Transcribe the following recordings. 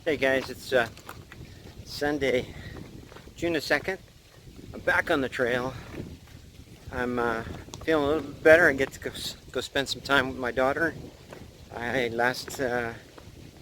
Hey guys, it's Sunday, June the 2nd. I'm back on the trail. I'm feeling a little bit better. I get to go spend some time with my daughter. I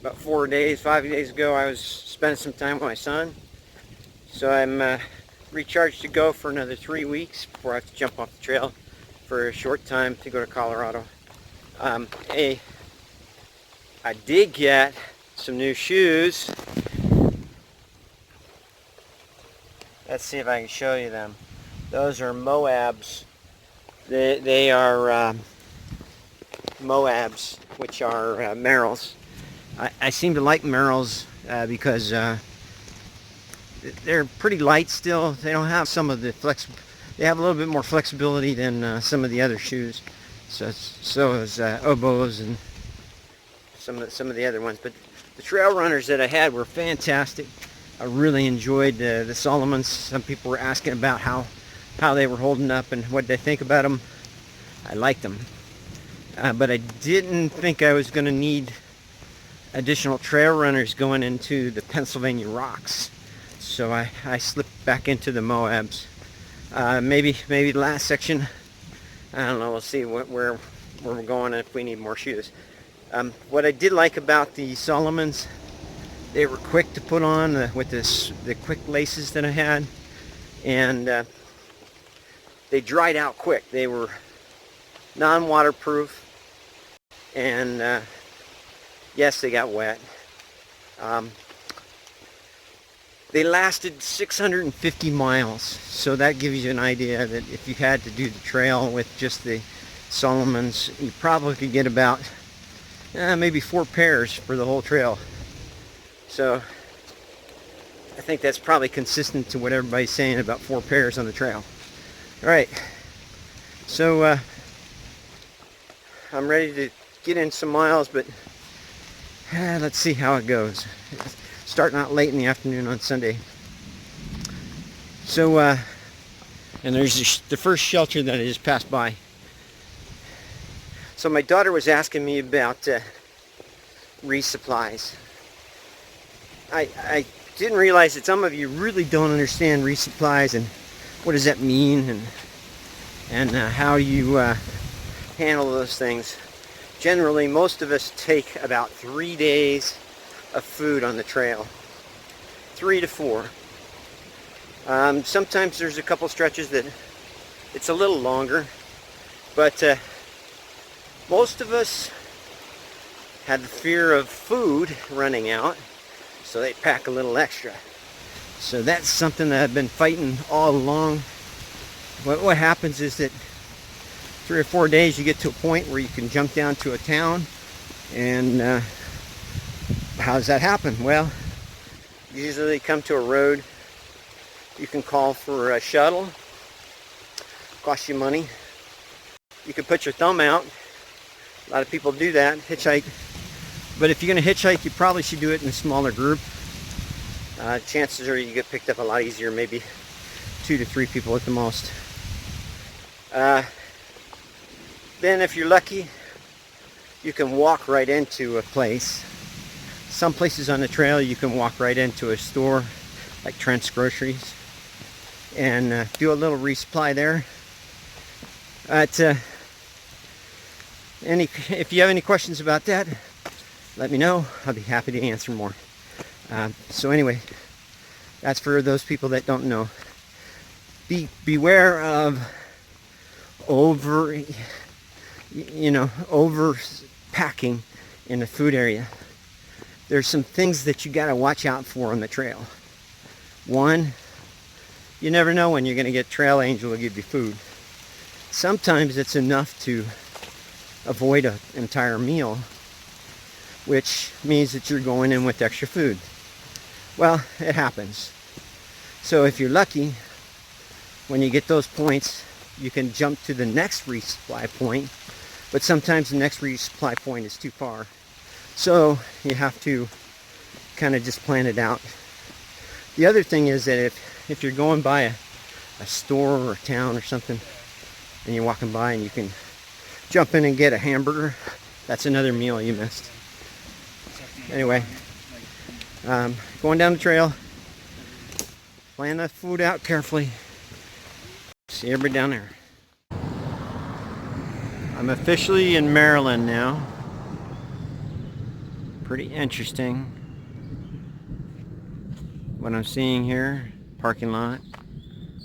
about 5 days ago, I was spending some time with my son. So I'm recharged to go for another 3 weeks before I have to jump off the trail for a short time to go to Colorado. I did get some new shoes. Let's see if I can show you them. Those are Moabs. They are Moabs, which are Merrells. I seem to like Merrells because they're pretty light still. They don't have some of the they have a little bit more flexibility than some of the other shoes. So is Oboes and some of the other ones. But the trail runners that I had were fantastic. I really enjoyed the Solomons. Some people were asking about how they were holding up and what they think about them. I liked them. But I didn't think I was going to need additional trail runners going into the Pennsylvania rocks. So I slipped back into the Moabs. Maybe the last section. I don't know. We'll see where we're going and if we need more shoes. What I did like about the Solomons, they were quick to put on with the quick laces that I had, and they dried out quick. They were non-waterproof, and yes, they got wet. They lasted 650 miles, so that gives you an idea that if you had to do the trail with just the Solomons, you probably could get about maybe 4 pairs for the whole trail. So I think that's probably consistent to what everybody's saying about 4 pairs on the trail. All right, so I'm ready to get in some miles, but let's see how it goes. It's starting out late in the afternoon on Sunday. So and there's the first shelter that I just passed by. So my daughter was asking me about resupplies. I didn't realize that some of you really don't understand resupplies and what does that mean and how you handle those things. Generally, most of us take about 3 days of food on the trail. 3 to 4. Sometimes there's a couple stretches that it's a little longer, but most of us had the fear of food running out, so they pack a little extra. So that's something that I've been fighting all along. What happens is that 3 or 4 days you get to a point where you can jump down to a town, and how does that happen? Well, usually come to a road. You can call for a shuttle. Costs you money. You can put your thumb out. A lot of people do that, hitchhike. But if you're going to hitchhike, you probably should do it in a smaller group. Chances are you get picked up a lot easier, maybe 2 to 3 people at the most. Then if you're lucky, you can walk right into a place. Some places on the trail you can walk right into a store, like Trent's Groceries, and do a little resupply there. If you have any questions about that, let me know. I'll be happy to answer more. So anyway, that's for those people that don't know. Beware of over packing in the food area. There's some things that you got to watch out for on the trail. One, you never know when you're going to get Trail Angel to give you food. Sometimes it's enough to avoid an entire meal, which means that you're going in with extra food. Well, it happens. So if you're lucky, when you get those points, you can jump to the next resupply point, but sometimes the next resupply point is too far. So you have to kind of just plan it out. The other thing is that if you're going by a store or a town or something, and you're walking by and you can jump in and get a hamburger, that's another meal you missed. Anyway, Going down the trail, plan the food out carefully. See everybody down there. I'm officially in Maryland now. Pretty interesting what I'm seeing here. Parking lot,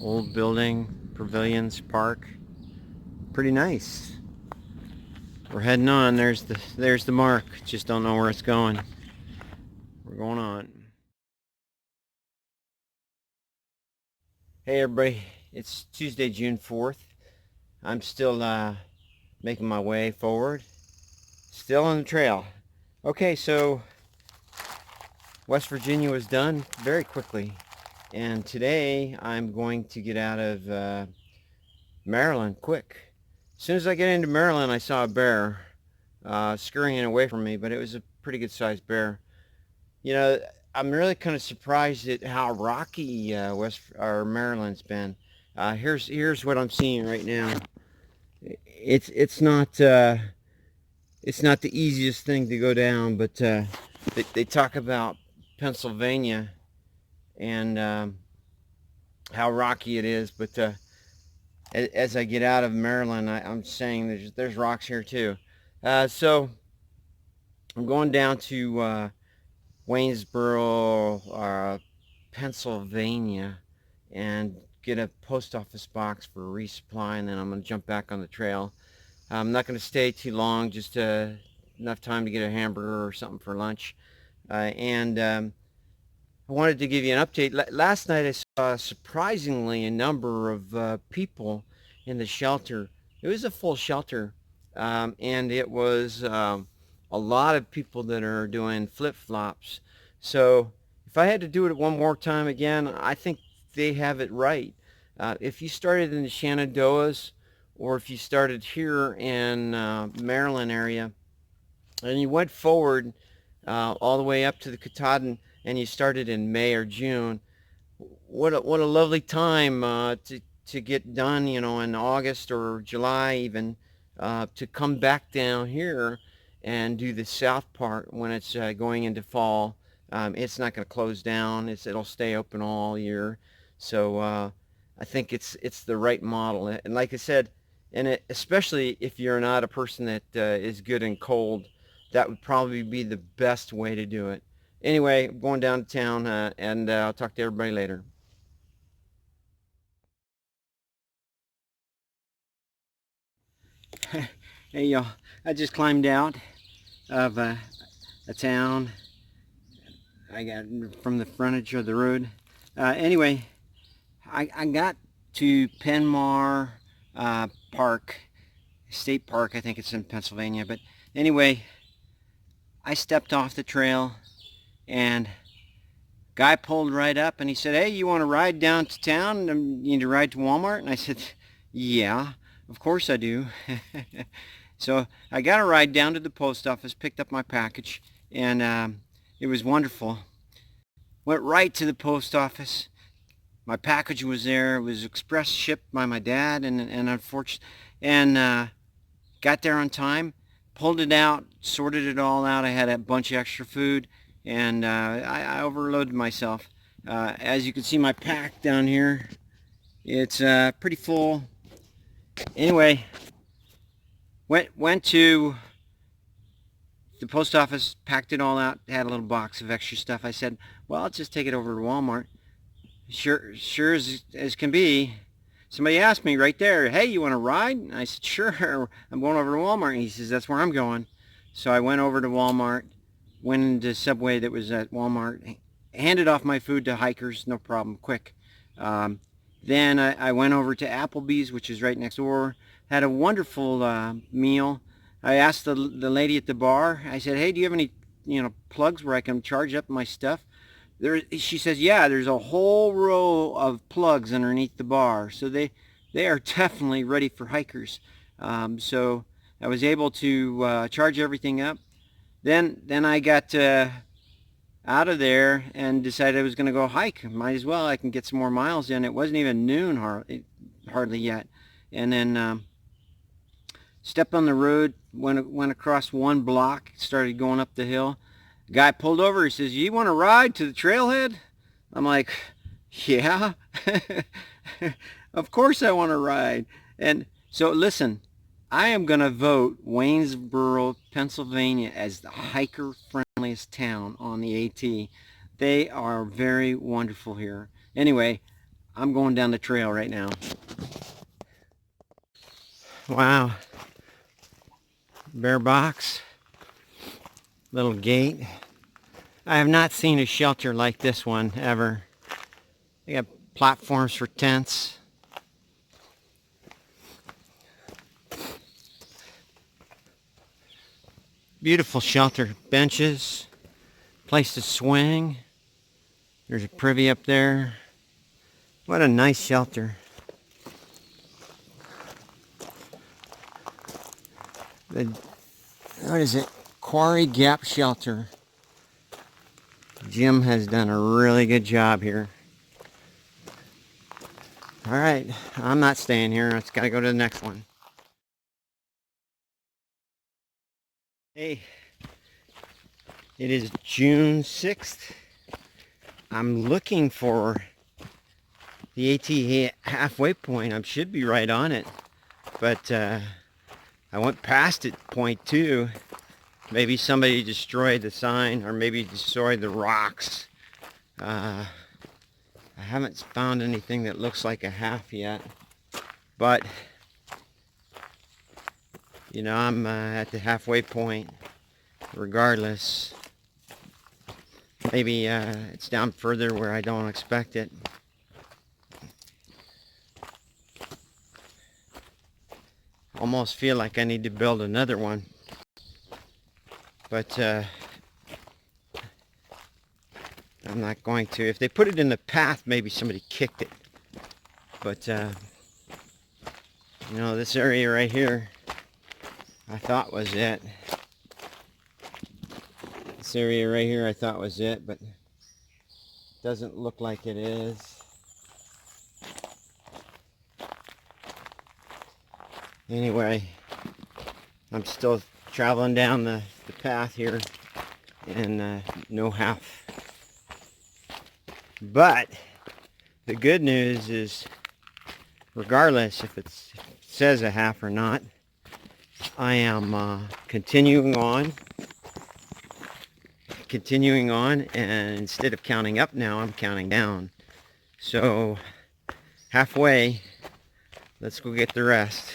old building, pavilions, park. Pretty nice. We're heading on. There's the mark. Just don't know where it's going. We're going on. Hey everybody, it's Tuesday, June 4th. I'm still making my way forward. Still on the trail. Okay, so West Virginia was done very quickly. And today I'm going to get out of Maryland quick. As soon as I get into Maryland, I saw a bear scurrying away from me, but it was a pretty good sized bear. You know, I'm really kind of surprised at how rocky Maryland's been. Here's what I'm seeing right now. It's not the easiest thing to go down, but they talk about Pennsylvania and how rocky it is. But as I get out of Maryland, I'm saying there's rocks here too. So I'm going down to Waynesboro, Pennsylvania, and get a post office box for resupply, and then I'm going to jump back on the trail. I'm not going to stay too long, just enough time to get a hamburger or something for lunch. And I wanted to give you an update. Last night I saw surprisingly a number of people in the shelter. It was a full shelter, and it was a lot of people that are doing flip-flops. So if I had to do it one more time again, I think they have it right. If you started in the Shenandoahs, or if you started here in Maryland area, and you went forward all the way up to the Katahdin, and you started in May or June, what a lovely time to get done, you know, in August or July even, to come back down here and do the south part when it's going into fall. It's not going to close down. It'll stay open all year. So I think it's the right model. And like I said, especially if you're not a person that is good in cold, that would probably be the best way to do it. Anyway, I'm going downtown, and I'll talk to everybody later. Hey y'all, I just climbed out of a town. I got from the frontage of the road. Anyway, I got to Penmar Park, State Park. I think it's in Pennsylvania. But anyway, I stepped off the trail, and guy pulled right up, and he said, "Hey, you want to ride down to town? You need to ride to Walmart?" And I said, "Yeah, of course I do." So I got a ride down to the post office, picked up my package, and it was wonderful. Went right to the post office. My package was there. It was express shipped by my dad, and unfortunately, and got there on time. Pulled it out, sorted it all out. I had a bunch of extra food, and I overloaded myself. As you can see, my pack down here, it's pretty full. Anyway, went to the post office, packed it all out, had a little box of extra stuff. I said, well, I'll just take it over to Walmart. Sure as can be. Somebody asked me right there, "Hey, you want to ride?" And I said, "Sure, I'm going over to Walmart." And he says, "That's where I'm going." So I went over to Walmart, went into Subway that was at Walmart, handed off my food to hikers, no problem, quick. Then I went over to Applebee's, which is right next door, had a wonderful meal. I asked the lady at the bar, I said, "Hey, do you have any, plugs where I can charge up my stuff?" She says, "Yeah, there's a whole row of plugs underneath the bar." So they are definitely ready for hikers. So I was able to charge everything up. Then I got out of there and decided I was going to go hike. Might as well. I can get some more miles in. It wasn't even noon hardly yet. And then stepped on the road, went across one block, started going up the hill. Guy pulled over. He says, "You want to ride to the trailhead?" I'm like, "Yeah, of course I want to ride." And so listen, I am going to vote Waynesboro, Pennsylvania as the hiker friendliest town on the AT. They are very wonderful here. Anyway, I'm going down the trail right now. Wow. Bare box. Little gate. I have not seen a shelter like this one ever. They got platforms for tents. Beautiful shelter. Benches. Place to swing. There's a privy up there. What a nice shelter. What is it? Quarry Gap Shelter. Jim has done a really good job here. All right, I'm not staying here. I've got to go to the next one. Hey, it is June 6th. I'm looking for the AT halfway point. I should be right on it, but I went past it, point 2. Maybe somebody destroyed the sign, or maybe destroyed the rocks. I haven't found anything that looks like a half yet, but you know, I'm at the halfway point regardless. Maybe it's down further where I don't expect it. Almost feel like I need to build another one, but I'm not going to. If they put it in the path, maybe somebody kicked it. But you know, this area right here, I thought was it. This area right here I thought was it, but it doesn't look like it is. Anyway, I'm still traveling down the path here, and no half. But the good news is, regardless if it says a half or not, I am continuing on, and instead of counting up now, I'm counting down. So halfway, let's go get the rest.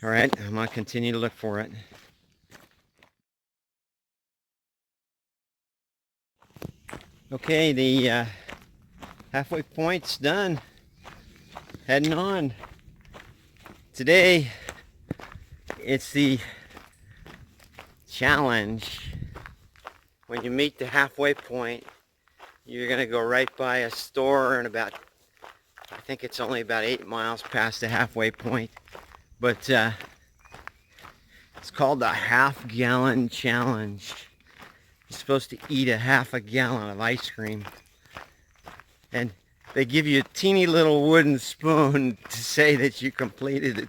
All right, I'm gonna continue to look for it. Okay, the halfway point's done. Heading on. Today, it's the challenge. When you meet the halfway point, you're gonna go right by a store, and about, I think it's only about 8 miles past the halfway point. But it's called the half-gallon challenge. You're supposed to eat a half a gallon of ice cream. And they give you a teeny little wooden spoon to say that you completed it.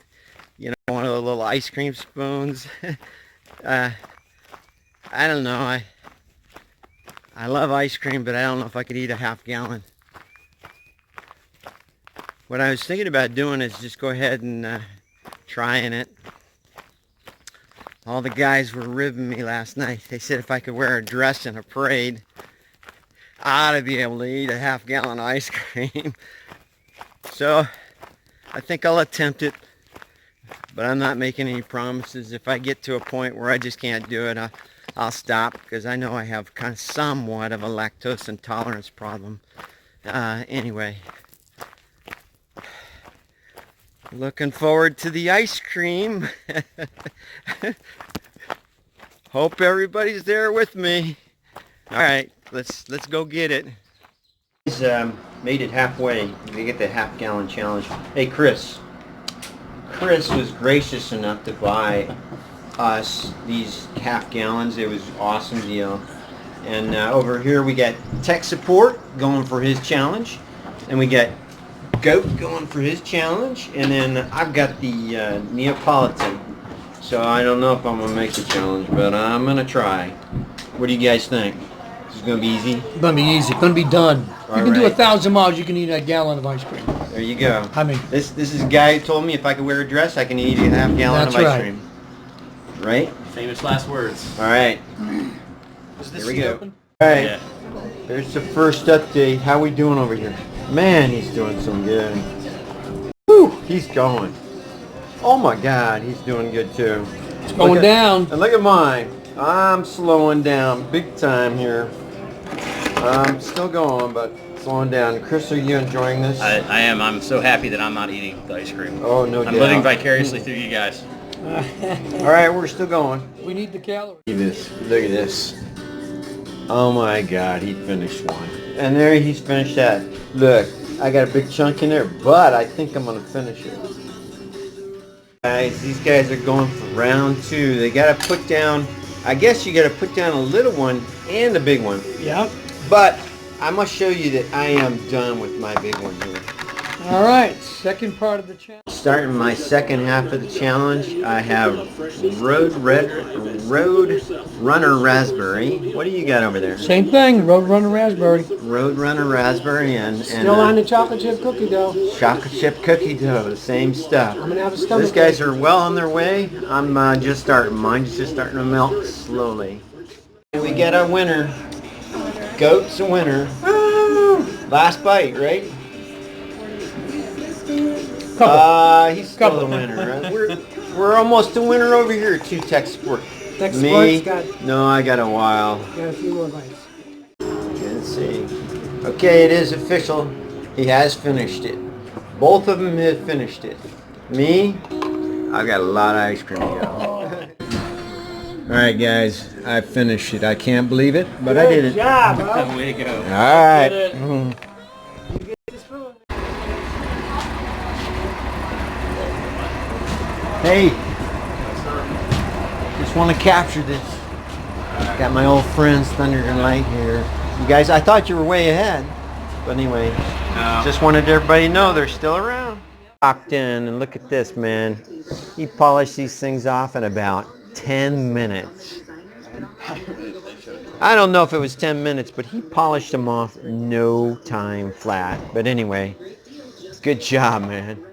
You know, one of the little ice cream spoons. I don't know. I love ice cream, but I don't know if I could eat a half gallon. What I was thinking about doing is just go ahead and trying it. All the guys were ribbing me last night. They said if I could wear a dress in a parade, I ought to be able to eat a half gallon of ice cream. So I think I'll attempt it, but I'm not making any promises. If I get to a point where I just can't do it, I'll stop, because I know I have kind of somewhat of a lactose intolerance problem. Anyway. Looking forward to the ice cream. Hope everybody's there with me. All right, let's go get it. Made it halfway. We get the half-gallon challenge. Hey, Chris. Chris was gracious enough to buy us these half gallons. It was an awesome deal. And over here we got tech support going for his challenge, and we got Goat going for his challenge, and then I've got the Neapolitan. So I don't know if I'm gonna make the challenge, but I'm gonna try. What do you guys think? This is gonna be easy. It's gonna be easy. It's gonna be done. All You can do right. 1,000 miles. You can eat a gallon of ice cream. There you go. I mean, this is a guy who told me if I could wear a dress, I can eat a half gallon of That's ice right. cream. Right? Famous last words. All right. is this Here we seat go. open? All right. Yeah. There's the first update. How we doing over here? Man, he's doing some good. Whew, he's going. Oh my God, he's doing good too. It's going down. And look at mine. I'm slowing down big time here. I'm still going, but slowing down. Chris, are you enjoying this? I am. I'm so happy that I'm not eating the ice cream. Oh, no doubt. I'm living vicariously through you guys. All right, we're still going. We need the calories. Look at this. Look at this. Oh my God, he finished one. And there he's finished that. Look, I got a big chunk in there, but I think I'm gonna finish it. Guys, these guys are going for round 2. They gotta put down, I guess you gotta put down a little one and a big one. Yep. But I must show you that I am done with my big one here. All right. Second part of the challenge. Starting my second half of the challenge, I have Road Runner Raspberry. What do you got over there? Same thing. Roadrunner raspberry. Road Runner Raspberry and Still on the chocolate chip cookie dough. chocolate chip cookie dough, the same stuff. I'm gonna have a stomach. These guys are well on their way. I'm just starting. Mine's just starting to melt slowly. We get our winner. Goat's a winner. Last bite, right? He's still the winner. Right? We're almost a winner over here too, Tech Sport. Tech Me? Sport's No, I got a while. got a few more bites. Let's see. Okay, it is official. He has finished it. Both of them have finished it. Me, I've got a lot of ice cream to go. Alright guys, I finished it. I can't believe it, but I did it. Good job, bro. Way to go. Alright. Hey, just want to capture this. Got my old friends Thunder and Light here. You guys, I thought you were way ahead, but anyway, just wanted everybody to know they're still around. Popped in and look at this, man. He polished these things off in about 10 minutes. I don't know if it was 10 minutes, but he polished them off no time flat. But anyway, good job, man.